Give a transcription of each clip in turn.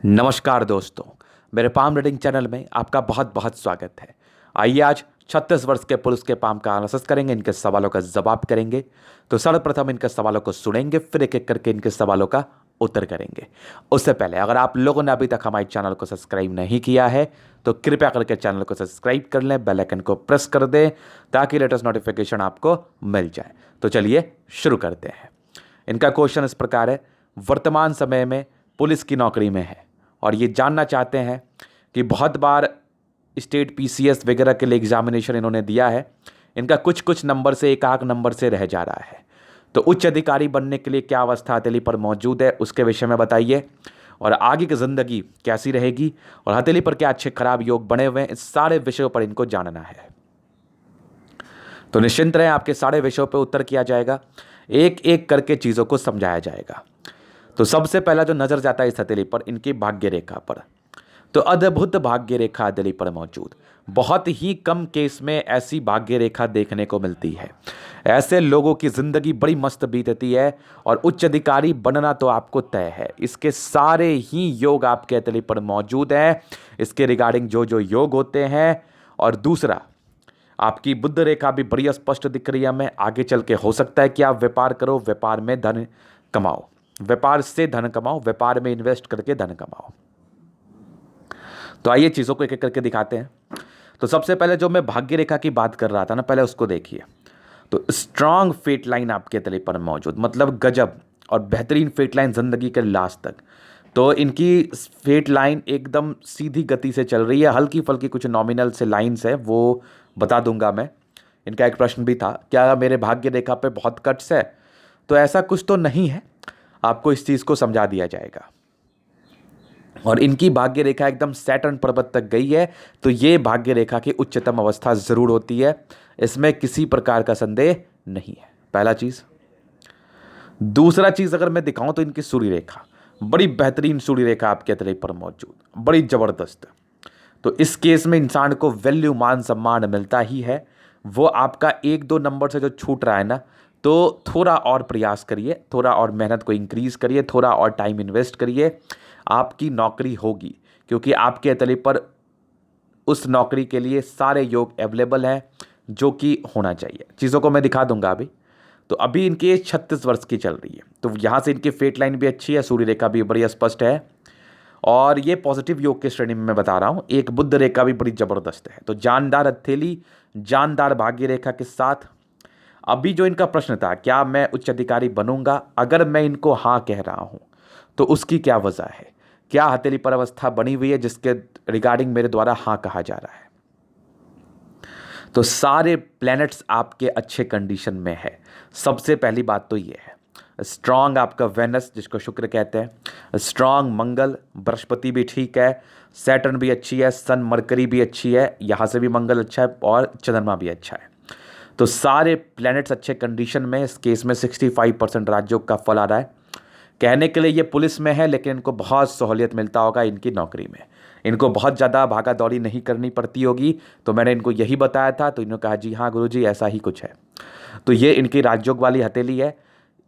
नमस्कार दोस्तों, मेरे पाम रीडिंग चैनल में आपका बहुत बहुत स्वागत है। आइए आज 36 वर्ष के पुरुष के पाम का एनालिसिस करेंगे, इनके सवालों का जवाब करेंगे। तो सर्वप्रथम इनके सवालों को सुनेंगे, फिर एक एक करके इनके सवालों का उत्तर करेंगे। उससे पहले अगर आप लोगों ने अभी तक हमारे चैनल को सब्सक्राइब नहीं किया है तो कृपया करके चैनल को सब्सक्राइब कर लें, बेल आइकन को प्रेस कर दें ताकि लेटेस्ट नोटिफिकेशन आपको मिल जाए। तो चलिए शुरू करते हैं। इनका क्वेश्चन इस प्रकार है, वर्तमान समय में पुलिस की नौकरी में है और ये जानना चाहते हैं कि बहुत बार स्टेट पीसीएस वगैरह के लिए एग्जामिनेशन इन्होंने दिया है, इनका कुछ कुछ नंबर से एक आध नंबर से रह जा रहा है। तो उच्च अधिकारी बनने के लिए क्या अवस्था हथेली पर मौजूद है उसके विषय में बताइए, और आगे की ज़िंदगी कैसी रहेगी और हथेली पर क्या अच्छे खराब योग बने हुए हैं, इस सारे विषयों पर इनको जानना है। तो निश्चिंत रहें, आपके सारे विषयों पर उत्तर किया जाएगा, एक एक करके चीज़ों को समझाया जाएगा। तो सबसे पहला जो नजर जाता है इस हथेली पर, इनकी भाग्य रेखा पर, तो अद्भुत भाग्य रेखा हथेली पर मौजूद। बहुत ही कम केस में ऐसी भाग्य रेखा देखने को मिलती है। ऐसे लोगों की जिंदगी बड़ी मस्त बीतती है और उच्च अधिकारी बनना तो आपको तय है। इसके सारे ही योग आपके हथेली पर मौजूद हैं, इसके रिगार्डिंग जो जो योग होते हैं। और दूसरा, आपकी बुद्ध रेखा भी बड़ी स्पष्ट दिख रही है हमें। आगे चल के हो सकता है कि आप व्यापार करो, व्यापार में धन कमाओ, व्यापार से धन कमाओ, व्यापार में इन्वेस्ट करके धन कमाओ। तो आइए चीज़ों को एक एक करके दिखाते हैं। तो सबसे पहले जो मैं भाग्य रेखा की बात कर रहा था ना, पहले उसको देखिए। तो स्ट्रांग फेट लाइन आपके तले पर मौजूद, मतलब गजब और बेहतरीन फेट लाइन जिंदगी के लास्ट तक। तो इनकी फेट लाइन एकदम सीधी गति से चल रही है। हल्की फल्की कुछ नॉमिनल से लाइंस है, वो बता दूंगा मैं। इनका एक प्रश्न भी था, क्या मेरे भाग्य रेखा पे बहुत कट्स है? तो ऐसा कुछ तो नहीं है, आपको इस चीज़ को समझा दिया जाएगा। और इनकी भाग्य रेखा एकदम सैटर्न पर्वत तक गई है, तो ये भाग्य रेखा की उच्चतम अवस्था जरूर होती है, इसमें किसी प्रकार का संदेह नहीं है। पहला चीज। दूसरा चीज अगर मैं दिखाऊं तो इनकी सूर्य रेखा, बड़ी बेहतरीन सूर्य रेखा आपके हथेली पर मौजूद, बड़ी जबरदस्त। तो इस केस में इंसान को वैल्यू, मान सम्मान मिलता ही है। वो आपका एक दो नंबर से जो छूट रहा है ना, तो थोड़ा और प्रयास करिए, थोड़ा और मेहनत को इंक्रीज करिए, थोड़ा और टाइम इन्वेस्ट करिए, आपकी नौकरी होगी। क्योंकि आपके हथेली पर उस नौकरी के लिए सारे योग अवेलेबल हैं जो कि होना चाहिए। चीज़ों को मैं दिखा दूंगा अभी। तो अभी इनकी एज 36 वर्ष की चल रही है, तो यहाँ से इनकी फेट लाइन भी अच्छी है, सूर्य रेखा भी बड़ी स्पष्ट है, और ये पॉजिटिव योग की श्रेणी में मैं बता रहा हूँ। एक बुद्ध रेखा भी बड़ी जबरदस्त है। तो जानदार हथेली, जानदार भाग्य रेखा के साथ अभी जो इनका प्रश्न था, क्या मैं उच्च अधिकारी बनूंगा, अगर मैं इनको हाँ कह रहा हूं तो उसकी क्या वजह है, क्या हथेली पर अवस्था बनी हुई है जिसके रिगार्डिंग मेरे द्वारा हाँ कहा जा रहा है? तो सारे प्लैनेट्स आपके अच्छे कंडीशन में है। सबसे पहली बात तो ये है, स्ट्रांग आपका वेनस जिसको शुक्र कहते हैं, स्ट्रांग मंगल, बृहस्पति भी ठीक है, सैटर्न भी अच्छी है, सन मरकरी भी अच्छी है, यहाँ से भी मंगल अच्छा है और चंद्रमा भी अच्छा है। तो सारे प्लैनेट्स अच्छे कंडीशन में। इस केस में 65% राजयोग का फल आ रहा है। कहने के लिए ये पुलिस में है, लेकिन इनको बहुत सहूलियत मिलता होगा इनकी नौकरी में, इनको बहुत ज़्यादा भागा दौड़ी नहीं करनी पड़ती होगी। तो मैंने इनको यही बताया था, तो इन्होंने कहा जी हाँ गुरुजी ऐसा ही कुछ है। तो ये इनकी राजयोग वाली हथेली है।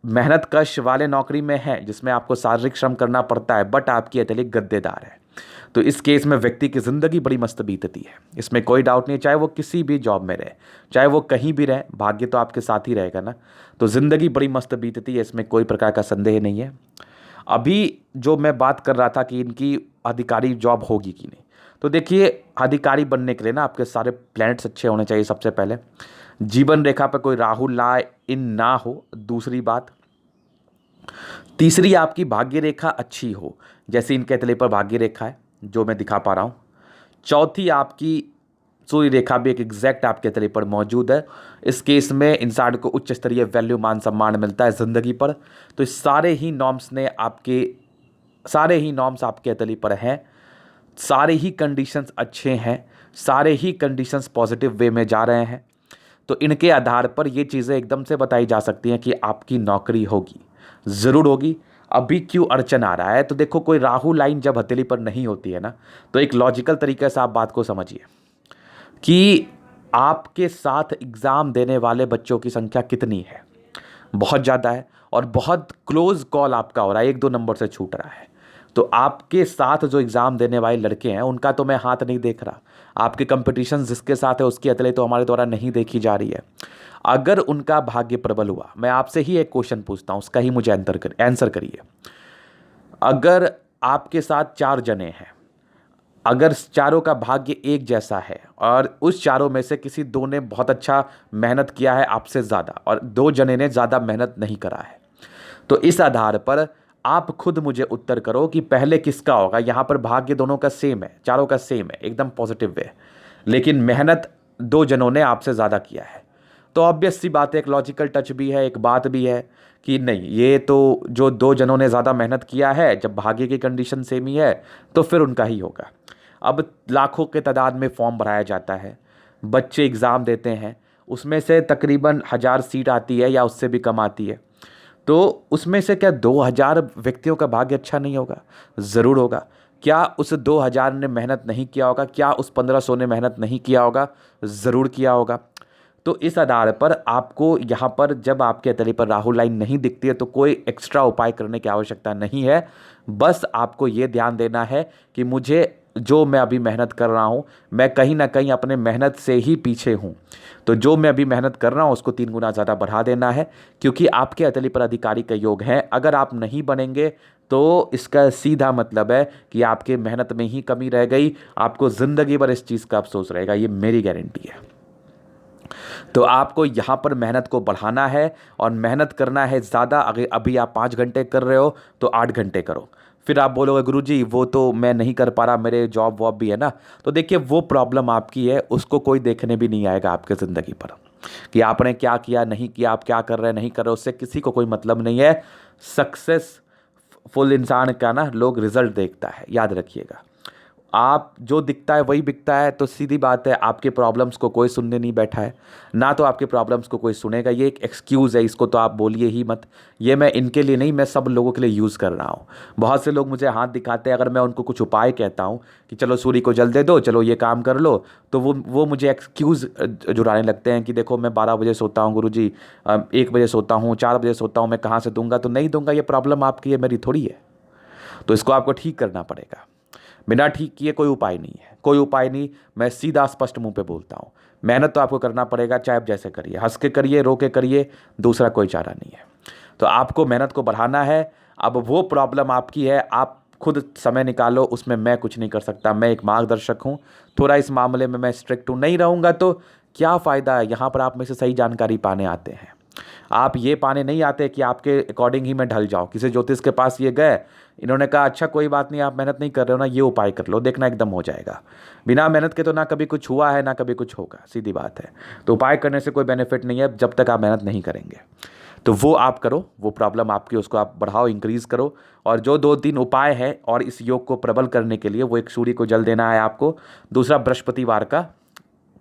मेहनत कश वाले नौकरी में है जिसमें आपको शारीरिक श्रम करना पड़ता है, बट आपकी हथेली गद्देदार है। तो इस केस में व्यक्ति की ज़िंदगी बड़ी मस्त बीतती है, इसमें कोई डाउट नहीं है। चाहे वो किसी भी जॉब में रहे, चाहे वो कहीं भी रहे, भाग्य तो आपके साथ ही रहेगा ना। तो ज़िंदगी बड़ी मस्त बीतती है, इसमें कोई प्रकार का संदेह नहीं है। अभी जो मैं बात कर रहा था कि इनकी अधिकारी जॉब होगी कि नहीं, तो देखिए अधिकारी बनने के लिए ना आपके सारे प्लैनेट्स अच्छे होने चाहिए। सबसे पहले जीवन रेखा पर कोई राहु ला इन ना हो, दूसरी बात। तीसरी, आपकी भाग्य रेखा अच्छी हो, जैसे इनके तले पर भाग्य रेखा है जो मैं दिखा पा रहा हूँ। चौथी, आपकी सूर्य रेखा भी एक एग्जैक्ट आपके तले पर मौजूद है। इस केस में इंसान को उच्च स्तरीय वैल्यू, मान सम्मान मिलता है ज़िंदगी पर। तो इस सारे ही नॉर्म्स आपके तले पर हैं, सारे ही कंडीशंस अच्छे हैं, सारे ही कंडीशंस पॉजिटिव वे में जा रहे हैं। तो इनके आधार पर ये चीज़ें एकदम से बताई जा सकती हैं कि आपकी नौकरी होगी, ज़रूर होगी। अभी क्यों अड़चन आ रहा है, तो देखो कोई राहु लाइन जब हथेली पर नहीं होती है ना, तो एक लॉजिकल तरीके से आप बात को समझिए कि आपके साथ एग्ज़ाम देने वाले बच्चों की संख्या कितनी है, बहुत ज़्यादा है, और बहुत क्लोज कॉल आपका हो रहा है, एक दो नंबर से छूट रहा है। तो आपके साथ जो एग्ज़ाम देने वाले लड़के हैं उनका तो मैं हाथ नहीं देख रहा, आपके कंपटीशन जिसके साथ है उसकी अतले तो हमारे द्वारा नहीं देखी जा रही है। अगर उनका भाग्य प्रबल हुआ, मैं आपसे ही एक क्वेश्चन पूछता हूँ, उसका ही मुझे आंसर करिए। अगर आपके साथ 4 जने हैं, अगर चारों का भाग्य एक जैसा है और उस चारों में से किसी 2 ने बहुत अच्छा मेहनत किया है आपसे ज़्यादा और 2 जने ने ज़्यादा मेहनत नहीं करा है, तो इस आधार पर आप खुद मुझे उत्तर करो कि पहले किसका होगा। यहाँ पर भाग्य दोनों का सेम है, चारों का सेम है, एकदम पॉजिटिव वे, लेकिन मेहनत 2 जनों ने आपसे ज़्यादा किया है। तो ऑब्वियस सी बात है, एक लॉजिकल टच भी है, एक बात भी है कि नहीं, ये तो जो 2 जनों ने ज़्यादा मेहनत किया है, जब भाग्य की कंडीशन सेम ही है तो फिर उनका ही होगा। अब लाखों के तादाद में फॉर्म भराया जाता है, बच्चे एग्ज़ाम देते हैं, उसमें से तकरीबन 1000 सीट आती है या उससे भी कम आती है, तो उसमें से क्या 2000 व्यक्तियों का भाग्य अच्छा नहीं होगा? ज़रूर होगा। क्या उस 2000 ने मेहनत नहीं किया होगा? क्या उस 1500 ने मेहनत नहीं किया होगा? ज़रूर किया होगा। तो इस आधार पर आपको यहाँ पर जब आपके तले पर राहु लाइन नहीं दिखती है तो कोई एक्स्ट्रा उपाय करने की आवश्यकता नहीं है। बस आपको ये ध्यान देना है कि मुझे जो मैं अभी मेहनत कर रहा हूँ, मैं कहीं ना कहीं अपने मेहनत से ही पीछे हूँ, तो जो मैं अभी मेहनत कर रहा हूँ उसको 3 गुना ज़्यादा बढ़ा देना है, क्योंकि आपके अतली पर अधिकारी का योग है। अगर आप नहीं बनेंगे तो इसका सीधा मतलब है कि आपके मेहनत में ही कमी रह गई, आपको ज़िंदगी भर इस चीज़ का अफसोस रहेगा, ये मेरी गारंटी है। तो आपको यहाँ पर मेहनत को बढ़ाना है और मेहनत करना है ज़्यादा। अगर अभी आप 5 घंटे कर रहे हो तो 8 घंटे करो। फिर आप बोलोगे गुरुजी वो तो मैं नहीं कर पा रहा, मेरे जॉब वॉब भी है ना। तो देखिए वो प्रॉब्लम आपकी है, उसको कोई देखने भी नहीं आएगा आपके ज़िंदगी पर कि आपने क्या किया नहीं किया, आप क्या कर रहे हैं नहीं कर रहे, उससे किसी को कोई मतलब नहीं है। सक्सेसफुल इंसान का ना लोग रिजल्ट देखता है, याद रखिएगा। आप जो दिखता है वही बिकता है, तो सीधी बात है आपके प्रॉब्लम्स को कोई सुनने नहीं बैठा है, ना तो आपके प्रॉब्लम्स को कोई सुनेगा। ये एक एक्सक्यूज़ है, इसको तो आप बोलिए ही मत। ये मैं इनके लिए नहीं, मैं सब लोगों के लिए यूज़ कर रहा हूँ। बहुत से लोग मुझे हाथ दिखाते हैं, अगर मैं उनको कुछ उपाय कहता हूँ कि चलो सूर्य को जल दे दो, चलो ये काम कर लो, तो वो मुझे एक्सक्यूज़ जुड़ाने लगते हैं कि देखो मैं 12 बजे सोता हूँ गुरुजी, 1 बजे सोता हूँ, 4 बजे सोता हूँ, मैं कहाँ से दूंगा? तो नहीं दूंगा, ये प्रॉब्लम आपकी है, मेरी थोड़ी है। तो इसको आपको ठीक करना पड़ेगा। बिना ठीक किए कोई उपाय नहीं है, कोई उपाय नहीं। मैं सीधा स्पष्ट मुंह पे बोलता हूँ। मेहनत तो आपको करना पड़ेगा, चाहे आप जैसे करिए, हंस के करिए, रो के करिए, दूसरा कोई चारा नहीं है। तो आपको मेहनत को बढ़ाना है। अब वो प्रॉब्लम आपकी है, आप खुद समय निकालो, उसमें मैं कुछ नहीं कर सकता। मैं एक मार्गदर्शक हूँ, थोड़ा इस मामले में मैं स्ट्रिक्ट हूँ। नहीं रहूँगा तो क्या फ़ायदा है? यहाँ पर आप में से सही जानकारी पाने आते हैं, आप ये पाने नहीं आते कि आपके अकॉर्डिंग ही मैं ढल जाऊँ। किसी ज्योतिष के पास ये गए, इन्होंने कहा अच्छा कोई बात नहीं, आप मेहनत नहीं कर रहे हो ना, ये उपाय कर लो, देखना एकदम हो जाएगा। बिना मेहनत के तो ना कभी कुछ हुआ है ना कभी कुछ होगा, सीधी बात है। तो उपाय करने से कोई बेनिफिट नहीं है जब तक आप मेहनत नहीं करेंगे। तो वो आप करो, वो प्रॉब्लम आपकी उसको आप बढ़ाओ, इंक्रीज़ करो। और जो 2-3 उपाय है और इस योग को प्रबल करने के लिए, वो एक सूर्य को जल देना है आपको, दूसरा बृहस्पतिवार का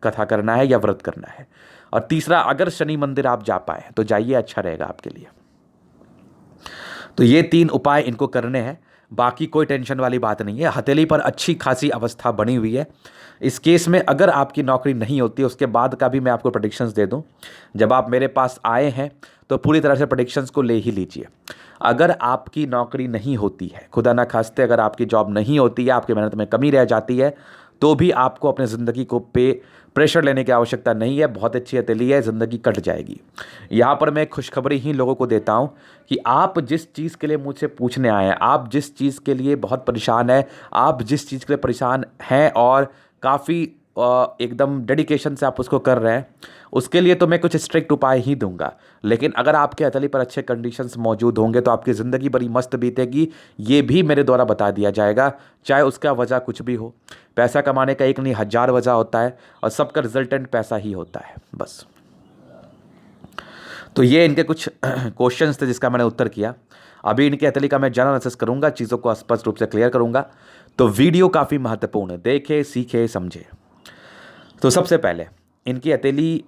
कथा करना है या व्रत करना है, और तीसरा अगर शनि मंदिर आप जा पाए तो जाइए, अच्छा रहेगा आपके लिए। तो ये 3 उपाय इनको करने हैं, बाकी कोई टेंशन वाली बात नहीं है। हथेली पर अच्छी खासी अवस्था बनी हुई है। इस केस में अगर आपकी नौकरी नहीं होती, उसके बाद का भी मैं आपको प्रेडिक्शंस दे दूं। जब आप मेरे पास आए हैं तो पूरी तरह से प्रेडिक्शंस को ले ही लीजिए। अगर आपकी नौकरी नहीं होती है, खुदा ना खास्ते अगर आपकी जॉब नहीं होती है, आपकी मेहनत में कमी रह जाती है, तो भी आपको अपने ज़िंदगी को प्रेशर लेने की आवश्यकता नहीं है। बहुत अच्छी हथेली है, ज़िंदगी कट जाएगी। यहाँ पर मैं खुशखबरी ही लोगों को देता हूँ कि आप जिस चीज़ के लिए मुझसे पूछने आए हैं, आप जिस चीज़ के लिए बहुत परेशान हैं, आप जिस चीज़ के लिए परेशान हैं और काफ़ी एकदम डेडिकेशन से आप उसको कर रहे हैं, उसके लिए तो मैं कुछ स्ट्रिक्ट उपाय ही दूंगा। लेकिन अगर आपके हथेली पर अच्छे कंडीशंस मौजूद होंगे तो आपकी ज़िंदगी बड़ी मस्त बीतेगी, ये भी मेरे द्वारा बता दिया जाएगा, चाहे उसका वजह कुछ भी हो। पैसा कमाने का एक नहीं 1000 वजह होता है और सबका रिजल्टेंट पैसा ही होता है, बस। तो ये इनके कुछ क्वेश्चंस थे जिसका मैंने उत्तर किया। अभी इनके हथेली का मैं जनरल एनालिसिस करूंगा, चीज़ों को स्पष्ट रूप से क्लियर करूंगा। तो वीडियो काफ़ी महत्वपूर्ण है, देखे सीखे समझे। तो सबसे पहले इनकी हथेली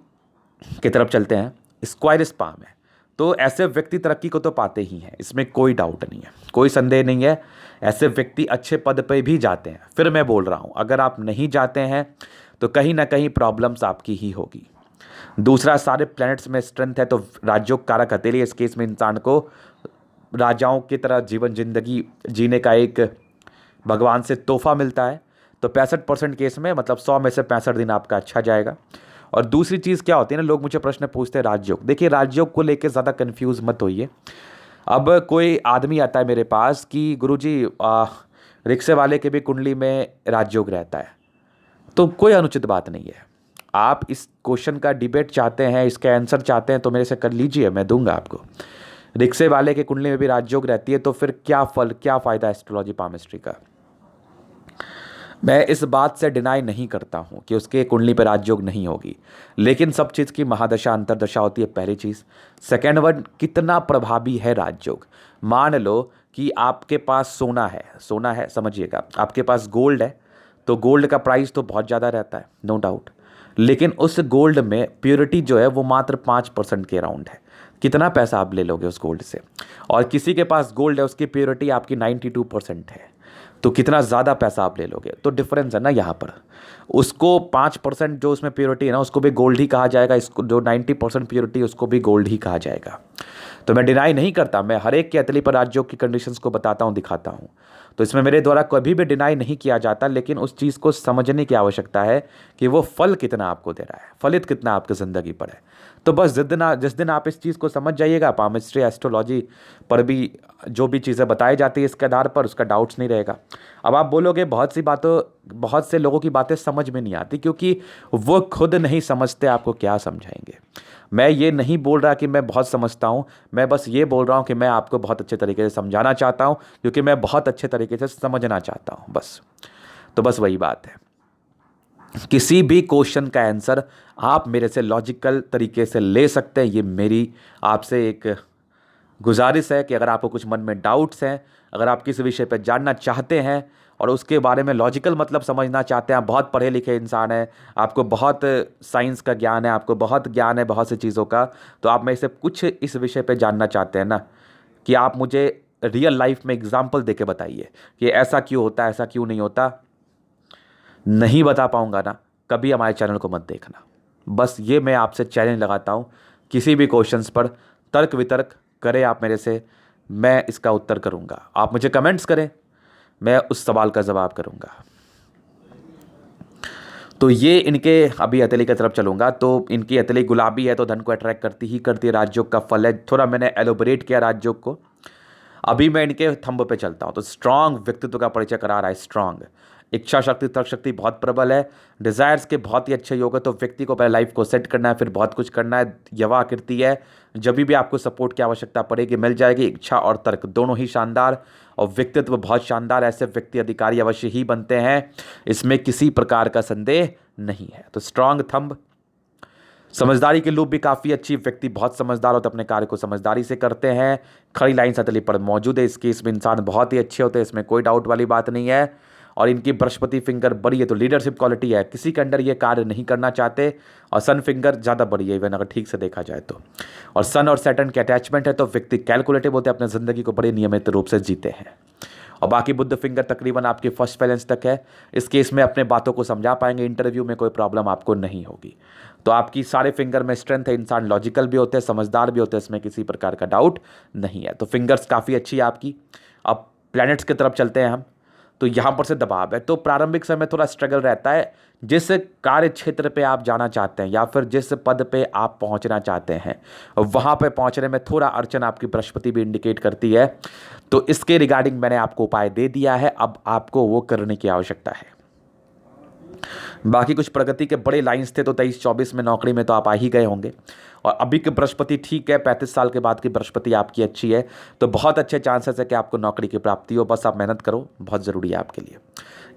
की तरफ चलते हैं। स्क्वायरस पाम है, तो ऐसे व्यक्ति तरक्की को तो पाते ही हैं, इसमें कोई डाउट नहीं है, कोई संदेह नहीं है। ऐसे व्यक्ति अच्छे पद पे भी जाते हैं। फिर मैं बोल रहा हूँ, अगर आप नहीं जाते हैं तो कहीं ना कहीं प्रॉब्लम्स आपकी ही होगी। दूसरा, सारे प्लैनेट्स में स्ट्रेंथ है, तो राजयोग कारक हथेली इस केस में इंसान को राजाओं की तरह जीवन जिंदगी जीने का एक भगवान से तोहफा मिलता है, तो 65% केस में मतलब 100 में से 65 दिन आपका अच्छा जाएगा। और दूसरी चीज़ क्या होती है ना, लोग मुझे प्रश्न पूछते हैं राजयोग। देखिए, राजयोग को लेकर ज़्यादा कंफ्यूज मत होइए। अब कोई आदमी आता है मेरे पास कि गुरुजी रिक्शे वाले के भी कुंडली में राजयोग रहता है, तो कोई अनुचित बात नहीं है। आप इस क्वेश्चन का डिबेट चाहते हैं, इसका आंसर चाहते हैं, तो मेरे से कर लीजिए, मैं दूंगा आपको। रिक्शे वाले के कुंडली में भी राजयोग रहती है, तो फिर क्या फल, क्या फ़ायदा एस्ट्रोलॉजी पामिस्ट्री का। मैं इस बात से डिनाई नहीं करता हूँ कि उसके कुंडली पर राजयोग नहीं होगी, लेकिन सब चीज़ की महादशा अंतरदशा होती है, पहली चीज़। सेकेंड वन, कितना प्रभावी है राजयोग। मान लो कि आपके पास सोना है, समझिएगा, आपके पास गोल्ड है, तो गोल्ड का प्राइस तो बहुत ज़्यादा रहता है, नो डाउट, लेकिन उस गोल्ड में प्योरिटी जो है वो मात्र 5% के अराउंड है। कितना पैसा आप ले लोगे उस गोल्ड से। और किसी के पास गोल्ड है, उसकी प्योरिटी आपकी 92% है, तो कितना ज़्यादा पैसा आप ले लोगे। तो डिफरेंस है ना यहाँ पर। उसको 5% जो उसमें प्योरिटी है ना, उसको भी गोल्ड ही कहा जाएगा, इसको जो 90% प्योरिटी उसको भी गोल्ड ही कहा जाएगा। तो मैं डिनाई नहीं करता, मैं हर एक के अतली पर राजयोग की कंडीशंस को बताता हूँ, दिखाता हूँ। तो इसमें मेरे द्वारा कभी भी डिनाई नहीं किया जाता, लेकिन उस चीज़ को समझने की आवश्यकता है कि वो फल कितना आपको दे रहा है, फलित कितना आपकी ज़िंदगी पर है। तो बस जिस दिन आप इस चीज़ को समझ जाइएगा, पामिस्ट्री एस्ट्रोलॉजी पर भी जो भी चीज़ें बताई जाती है इसके आधार पर, उसका डाउट्स नहीं रहेगा। अब आप बोलोगे बहुत से लोगों की बातें समझ में नहीं आती, क्योंकि वो खुद नहीं समझते, आपको क्या समझाएंगे। मैं ये नहीं बोल रहा कि मैं बहुत समझता हूँ, मैं बस ये बोल रहा हूँ कि मैं आपको बहुत अच्छे तरीके से समझाना चाहता हूँ, क्योंकि मैं बहुत अच्छे तरीके से समझना चाहता हूँ, बस। तो बस वही बात है। किसी भी क्वेश्चन का आंसर आप मेरे से लॉजिकल तरीके से ले सकते हैं, ये मेरी आपसे एक गुजारिश है कि अगर आपको कुछ मन में डाउट्स हैं, अगर आप किसी विषय पर जानना चाहते हैं और उसके बारे में लॉजिकल मतलब समझना चाहते हैं, आप बहुत पढ़े लिखे इंसान हैं, आपको बहुत साइंस का ज्ञान है, आपको बहुत ज्ञान है बहुत सी चीज़ों का, तो आप मेरे से कुछ इस विषय पे जानना चाहते हैं ना, कि आप मुझे रियल लाइफ में एग्जाम्पल दे के बताइए कि ऐसा क्यों होता है, ऐसा क्यों नहीं होता, नहीं बता पाऊंगा ना, कभी हमारे चैनल को मत देखना। बस ये मैं आपसे चैलेंज लगाता हूँ, किसी भी क्वेश्चंस पर तर्क वितर्क करें आप मेरे से, मैं इसका उत्तर करूँगा। आप मुझे कमेंट्स करें, मैं उस सवाल का जवाब करूँगा। तो ये इनके अभी हथेली की तरफ चलूँगा, तो इनकी हथेली गुलाबी है तो धन को अट्रैक्ट करती ही करती है, राजयोग का फल है। थोड़ा मैंने एलोबरेट किया राजयोग को। अभी मैं इनके थंब पे चलता हूँ, तो स्ट्रांग व्यक्तित्व का परिचय करा रहा है। स्ट्रांग इच्छा शक्ति, तर्क शक्ति बहुत प्रबल है, डिजायर्स के बहुत ही अच्छे योग है। तो व्यक्ति को पहले लाइफ को सेट करना है, फिर बहुत कुछ करना है। यवा आकृति है, जब भी आपको सपोर्ट की आवश्यकता पड़ेगी मिल जाएगी। इच्छा और तर्क दोनों ही शानदार, और व्यक्तित्व बहुत शानदार। ऐसे व्यक्ति अधिकारी अवश्य ही बनते हैं, इसमें किसी प्रकार का संदेह नहीं है। तो स्ट्रांग थंब। समझदारी के लूप भी काफ़ी अच्छी, व्यक्ति बहुत समझदार होते, अपने कार्य को समझदारी से करते हैं। खड़ी लाइन सतली पर मौजूद है, इस केस में इंसान बहुत ही अच्छे होते हैं, इसमें कोई डाउट वाली बात नहीं है। और इनकी बृहस्पति फिंगर बड़ी है, तो लीडरशिप क्वालिटी है, किसी के अंडर ये कार्य नहीं करना चाहते। और सन फिंगर ज़्यादा बड़ी है इवन अगर ठीक से देखा जाए तो। और सन और सैटर्न के अटैचमेंट है, तो व्यक्ति कैलकुलेटिव होते हैं, अपने ज़िंदगी को बड़े नियमित रूप से जीते हैं। और बाकी बुद्ध फिंगर तकरीबन आपकी फर्स्ट बैलेंस तक है, इस केस में अपने बातों को समझा पाएंगे, इंटरव्यू में कोई प्रॉब्लम आपको नहीं होगी। तो आपकी सारे फिंगर में स्ट्रेंथ है, इंसान लॉजिकल भी होते हैं, समझदार भी होते हैं, इसमें किसी प्रकार का डाउट नहीं है। तो फिंगर्स काफ़ी अच्छी है आपकी। अब प्लैनेट्स की तरफ चलते हैं हम, तो यहाँ पर से दबाव है, तो प्रारंभिक समय थोड़ा स्ट्रगल रहता है। जिस कार्य क्षेत्र पे आप जाना चाहते हैं या फिर जिस पद पे आप पहुंचना चाहते हैं, वहाँ पे पहुंचने में थोड़ा अड़चन आपकी बृहस्पति भी इंडिकेट करती है। तो इसके रिगार्डिंग मैंने आपको उपाय दे दिया है, अब आपको वो करने की आवश्यकता है। बाकी कुछ प्रगति के बड़े लाइंस थे, तो 23-24 में नौकरी में तो आप आ ही गए होंगे। और अभी की बृहस्पति ठीक है, 35 साल के बाद की बृहस्पति आपकी अच्छी है, तो बहुत अच्छे चांसेस है कि आपको नौकरी की प्राप्ति हो। बस आप मेहनत करो, बहुत ज़रूरी है आपके लिए।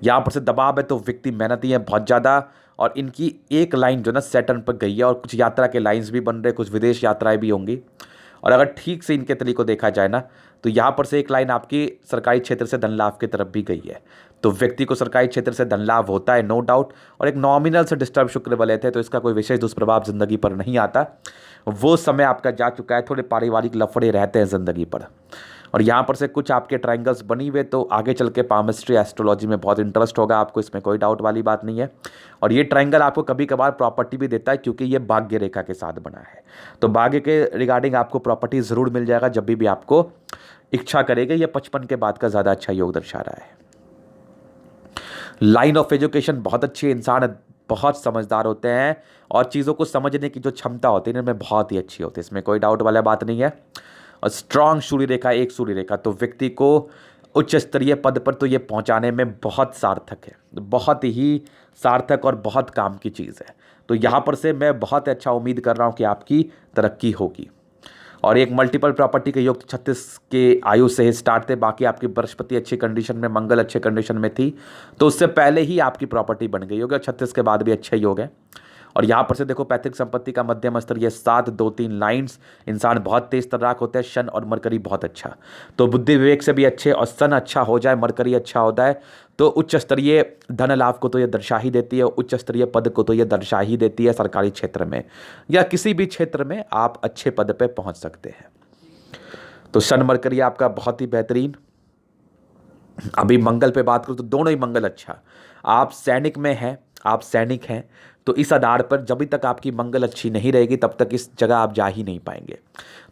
यहाँ पर से दबाव है, तो व्यक्ति मेहनती है बहुत ज़्यादा। और इनकी एक लाइन जो ना सैटर्न पर गई है, और कुछ यात्रा के लाइन्स भी बन रहे, कुछ विदेश यात्राएँ भी होंगी। और अगर ठीक से इनके तरीके को देखा जाए ना, तो यहाँ पर से एक लाइन आपकी सरकारी क्षेत्र से धन लाभ की तरफ भी गई है। तो व्यक्ति को सरकारी क्षेत्र से धन लाभ होता है, नो डाउट। और एक नॉमिनल से डिस्टर्ब शुक्र वाले थे, तो इसका कोई विशेष दुष्प्रभाव जिंदगी पर नहीं आता। वो समय आपका जा चुका है, थोड़े पारिवारिक लफड़े रहते हैं जिंदगी पर। और यहाँ पर से कुछ आपके ट्रायंगल्स बनी हुए, तो आगे चल के पामिस्ट्री एस्ट्रोलॉजी में बहुत इंटरेस्ट होगा आपको, इसमें कोई डाउट वाली बात नहीं है। और ये ट्रायंगल आपको कभी कभार प्रॉपर्टी भी देता है, क्योंकि ये भाग्य रेखा के साथ बना है। तो भाग्य के रिगार्डिंग आपको प्रॉपर्टी ज़रूर मिल जाएगा जब भी आपको इच्छा करेगा। ये 55 के बाद का ज़्यादा अच्छा योग दर्शा रहा है। लाइन ऑफ एजुकेशन बहुत अच्छी है, इंसान बहुत समझदार होते हैं और चीज़ों को समझने की जो क्षमता होती है इनमें बहुत ही अच्छी होती है, इसमें कोई डाउट वाला बात नहीं है। और स्ट्रांग सूर्य रेखा, एक सूर्य रेखा तो व्यक्ति को उच्च स्तरीय पद पर तो ये पहुंचाने में बहुत सार्थक है, बहुत ही सार्थक और बहुत काम की चीज़ है। तो यहाँ पर से मैं बहुत अच्छा उम्मीद कर रहा हूँ कि आपकी तरक्की होगी। और एक मल्टीपल प्रॉपर्टी के योग 36 के आयु से ही स्टार्ट थे, बाकी आपकी बृहस्पति अच्छी कंडीशन में, मंगल अच्छे कंडीशन में थी, तो उससे पहले ही आपकी प्रॉपर्टी बन गई होगी। 36 के बाद भी अच्छे योग है। और यहाँ पर से देखो पैतृक संपत्ति का मध्यम स्तर, ये 7, 2, 3 लाइन्स, इंसान बहुत तेज तर्राक होते हैं। शन और मरकरी बहुत अच्छा, तो बुद्धि विवेक से भी अच्छे, और सन अच्छा हो जाए, मरकरी अच्छा होता है तो उच्च स्तरीय धन लाभ को तो ये दर्शा ही देती है, उच्च स्तरीय पद को तो ये दर्शा ही देती है। सरकारी क्षेत्र में या किसी भी क्षेत्र में आप अच्छे पद पे पहुंच सकते हैं। तो शन मरकरी आपका बहुत ही बेहतरीन। अभी मंगल पे बात करूँ तो दोनों ही मंगल अच्छा, आप सैनिक में हैं, आप सैनिक हैं, तो इस आधार पर जब तक आपकी मंगल अच्छी नहीं रहेगी तब तक इस जगह आप जा ही नहीं पाएंगे।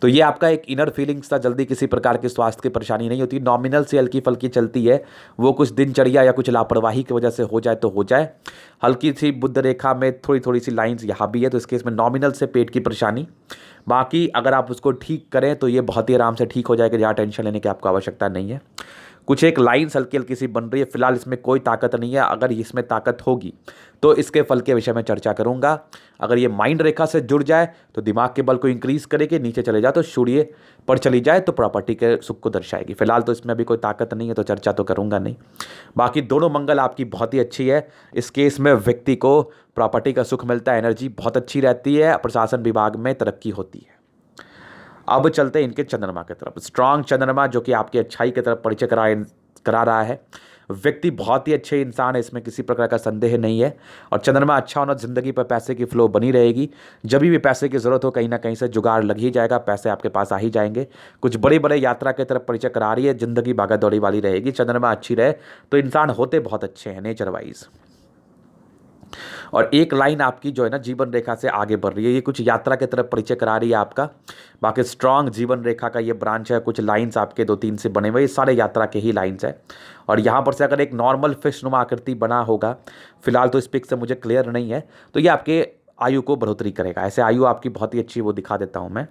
तो ये आपका एक इनर फीलिंग्स था, जल्दी किसी प्रकार की स्वास्थ्य की परेशानी नहीं होती, नॉमिनल से हल्की फल्की चलती है, वो कुछ दिनचर्या या कुछ लापरवाही की वजह से हो जाए तो हो जाए। हल्की सी बुध रेखा में थोड़ी सी लाइन्स यहाँ भी है, तो इस केस में नॉमिनल से पेट की परेशानी, बाकी अगर आप उसको ठीक करें तो ये बहुत ही आराम से ठीक हो जाएगा, ज़्यादा टेंशन लेने की आपको आवश्यकता नहीं है। कुछ एक लाइन्स हल्की हल्की सी बन रही है, फिलहाल इसमें कोई ताकत नहीं है, अगर इसमें ताकत होगी तो इसके फल के विषय में चर्चा करूंगा। अगर ये माइंड रेखा से जुड़ जाए तो दिमाग के बल को इंक्रीज करेगी, नीचे चले जाए तो सूर्य पर चली जाए तो प्रॉपर्टी के सुख को दर्शाएगी। फिलहाल तो इसमें अभी कोई ताकत नहीं है तो चर्चा तो करूंगा नहीं। बाकी दोनों मंगल आपकी बहुत ही अच्छी है, इस केस में व्यक्ति को प्रॉपर्टी का सुख मिलता है, एनर्जी बहुत अच्छी रहती है, प्रशासन विभाग में तरक्की होती है। अब चलते हैं इनके चंद्रमा की तरफ। स्ट्रांग चंद्रमा जो कि आपकी अच्छाई की तरफ परिचय करा रहा है। व्यक्ति बहुत ही अच्छे इंसान है, इसमें किसी प्रकार का संदेह नहीं है। और चंद्रमा अच्छा होना, जिंदगी पर पैसे की फ्लो बनी रहेगी, जब भी पैसे की जरूरत हो कहीं ना कहीं से जुगाड़ लग ही जाएगा, पैसे आपके पास आ ही जाएंगे। कुछ बड़े बड़े यात्रा की तरफ परिचय करा रही है, जिंदगी भागा दौड़ी वाली रहेगी। चंद्रमा अच्छी रहे तो इंसान होते बहुत अच्छे हैं नेचर वाइज। और एक लाइन आपकी जो है ना जीवन रेखा से आगे बढ़ रही है, ये कुछ यात्रा की तरफ परिचय करा रही है आपका। बाकी स्ट्रांग जीवन रेखा का ये ब्रांच है, कुछ लाइंस आपके 2-3 से बने हुए, ये सारे यात्रा के ही लाइंस है। और यहाँ पर से अगर एक नॉर्मल फिश नुमा आकृति बना होगा, फिलहाल तो इस पिक से मुझे क्लियर नहीं है, तो ये आपके आयु को बढ़ोतरी करेगा। ऐसे आयु आपकी बहुत ही अच्छी वो दिखा देता हूँ मैं।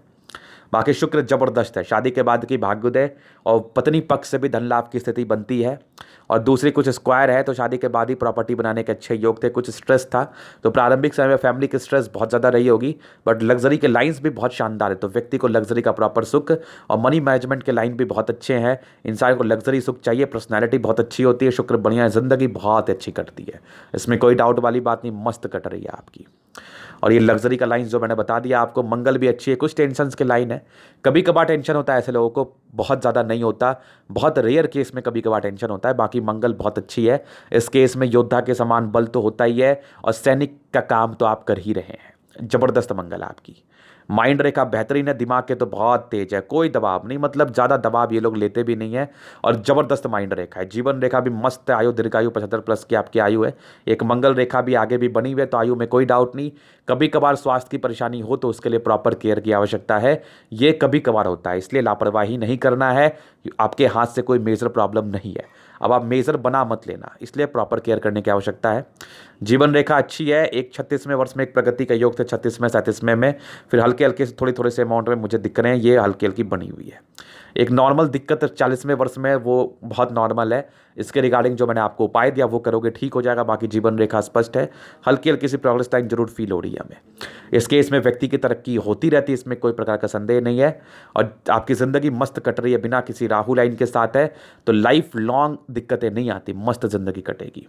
बाकी शुक्र जबरदस्त है, शादी के बाद की भाग्योदय और पत्नी पक्ष से भी धन लाभ की स्थिति बनती है। और दूसरी कुछ स्क्वायर है, तो शादी के बाद ही प्रॉपर्टी बनाने के अच्छे योग थे। कुछ स्ट्रेस था तो प्रारंभिक समय में फैमिली की स्ट्रेस बहुत ज़्यादा रही होगी, बट लग्जरी के लाइंस भी बहुत शानदार है, तो व्यक्ति को लग्जरी का प्रॉपर सुख और मनी मैनेजमेंट के लाइन भी बहुत अच्छे हैं। इंसान को लग्जरी सुख चाहिए, पर्सनैलिटी बहुत अच्छी होती है, शुक्र बढ़िया है, ज़िंदगी बहुत अच्छी कटती है, इसमें कोई डाउट वाली बात नहीं, मस्त कट रही है आपकी। और ये लग्जरी का लाइन जो मैंने बता दिया आपको, मंगल भी अच्छी है। कुछ टेंशन के लाइन है, कभी कभार टेंशन होता है ऐसे लोगों को, बहुत ज़्यादा नहीं होता, बहुत रेयर केस में कभी कभार टेंशन होता है। बाकी मंगल बहुत अच्छी है, इस केस में योद्धा के समान बल तो होता ही है, और सैनिक का काम तो आप कर ही रहे हैं। जबरदस्त मंगल आपकी। माइंड रेखा बेहतरीन है, दिमाग के तो बहुत तेज है, कोई दबाव नहीं, मतलब ज़्यादा दबाव ये लोग लेते भी नहीं है। और ज़बरदस्त माइंड रेखा है। जीवन रेखा भी मस्त है, आयु दीर्घायु 75+ की आपकी आयु है। एक मंगल रेखा भी आगे भी बनी हुई है, तो आयु में कोई डाउट नहीं। कभी कभार स्वास्थ्य की परेशानी हो तो उसके लिए प्रॉपर केयर की आवश्यकता है, ये कभी कभार होता है, इसलिए लापरवाही नहीं करना है। आपके हाथ से कोई मेजर प्रॉब्लम नहीं है, अब आप मेजर बना मत लेना, इसलिए प्रॉपर केयर करने की आवश्यकता है। जीवन रेखा अच्छी है, एक 36वें वर्ष में एक प्रगति का योग थे, 36वें 37वें में, फिर हल्के हल्के थोड़े से अमाउंट में मुझे दिख रहे हैं, ये हल्की हल्की बनी हुई है। एक नॉर्मल दिक्कत 40वें वर्ष में, वो बहुत नॉर्मल है, इसके रिगार्डिंग जो मैंने आपको उपाय दिया वो करोगे ठीक हो जाएगा। बाकी जीवन रेखा स्पष्ट है, हल्की हल्की सी प्रोग्रेस टाइम जरूर फील हो रही है हमें। इस केस में व्यक्ति की तरक्की होती रहती है, इसमें कोई प्रकार का संदेह नहीं है। और आपकी ज़िंदगी मस्त कट रही है, बिना किसी राहु लाइन के साथ है, तो लाइफ लॉन्ग दिक्कतें नहीं आती, मस्त ज़िंदगी कटेगी।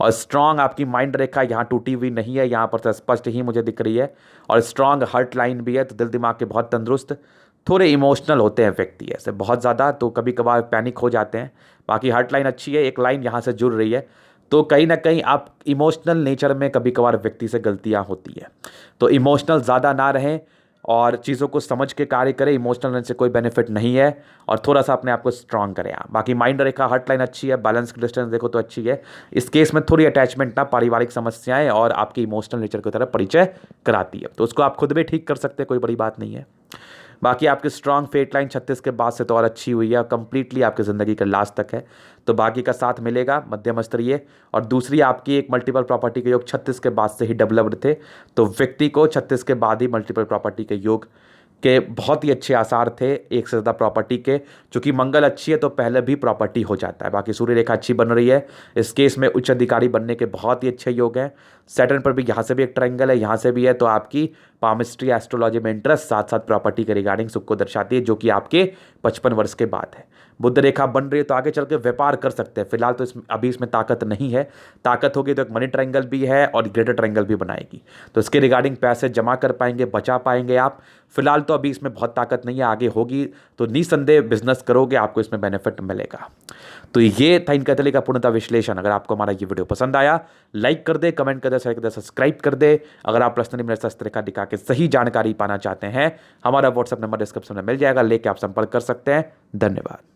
और स्ट्रांग आपकी माइंड रेखा यहाँ टूटी हुई नहीं है, यहाँ पर तो स्पष्ट ही मुझे दिख रही है। और स्ट्रांग हार्ट लाइन भी है, तो दिल दिमाग के बहुत तंदुरुस्त। थोड़े इमोशनल होते हैं व्यक्ति ऐसे बहुत ज़्यादा, तो कभी कभार पैनिक हो जाते हैं। बाकी हार्ट लाइन अच्छी है, एक लाइन यहाँ से जुड़ रही है, तो कहीं ना कहीं आप इमोशनल नेचर में कभी कभार व्यक्ति से गलतियाँ होती है, तो इमोशनल ज़्यादा ना रहें, और चीज़ों को समझ के कार्य करें। इमोशनल रहने से कोई बेनिफिट नहीं है, और थोड़ा सा अपने आप को स्ट्रांग करें आप। बाकी माइंड रेखा हर्ट लाइन अच्छी है, बैलेंस डिस्टेंस देखो तो अच्छी है। इस केस में थोड़ी अटैचमेंट ना, पारिवारिक समस्याएं और आपकी इमोशनल नेचर की तरफ परिचय कराती है, तो उसको आप खुद भी ठीक कर सकते हैं, कोई बड़ी बात नहीं है। बाकी आपकी स्ट्रांग फेट लाइन 36 के बाद से तो और अच्छी हुई है, कंप्लीटली आपकी ज़िंदगी के लास्ट तक है, तो बाकी का साथ मिलेगा मध्यम स्तरीय। और दूसरी आपकी एक मल्टीपल प्रॉपर्टी के योग 36 के बाद से ही डेवलप्ड थे, तो व्यक्ति को 36 के बाद ही मल्टीपल प्रॉपर्टी के योग के बहुत ही अच्छे आसार थे, एक से ज़्यादा प्रॉपर्टी के। चूंकि मंगल अच्छी है तो पहले भी प्रॉपर्टी हो जाता है। बाकी सूर्य रेखा अच्छी बन रही है, इस केस में उच्च अधिकारी बनने के बहुत ही अच्छे योग हैं। सैटर्न पर भी यहाँ से भी एक ट्रायंगल है, यहाँ से भी है, तो आपकी पामिस्ट्री एस्ट्रोलॉजी में इंटरेस्ट साथ साथ प्रॉपर्टी के रिगार्डिंग सुख को दर्शाती है, जो कि आपके 55 वर्ष के बाद है। बुध रेखा बन रही है तो आगे चल के व्यापार कर सकते हैं। फिलहाल तो अभी इसमें ताकत नहीं है, ताकत होगी तो एक मनी ट्रायंगल भी है और ग्रेटर ट्रायंगल भी बनाएगी, तो इसके रिगार्डिंग पैसे जमा कर पाएंगे, बचा पाएंगे आप। फिलहाल तो अभी इसमें बहुत ताकत नहीं है, आगे होगी तो निसंदेह बिजनेस करोगे, आपको इसमें बेनिफिट मिलेगा। तो ये था इनका तले का पूर्णतः विश्लेषण। अगर आपको हमारा ये वीडियो पसंद आया, लाइक कर दे, कमेंट कर दे, शेयर कर दे, सब्सक्राइब कर दे। अगर आप पर्सनली मेरे साथ रेखा दिखा के सही जानकारी पाना चाहते हैं, हमारा व्हाट्सएप नंबर डिस्क्रिप्शन में मिल जाएगा, लेके आप संपर्क कर सकते हैं। धन्यवाद।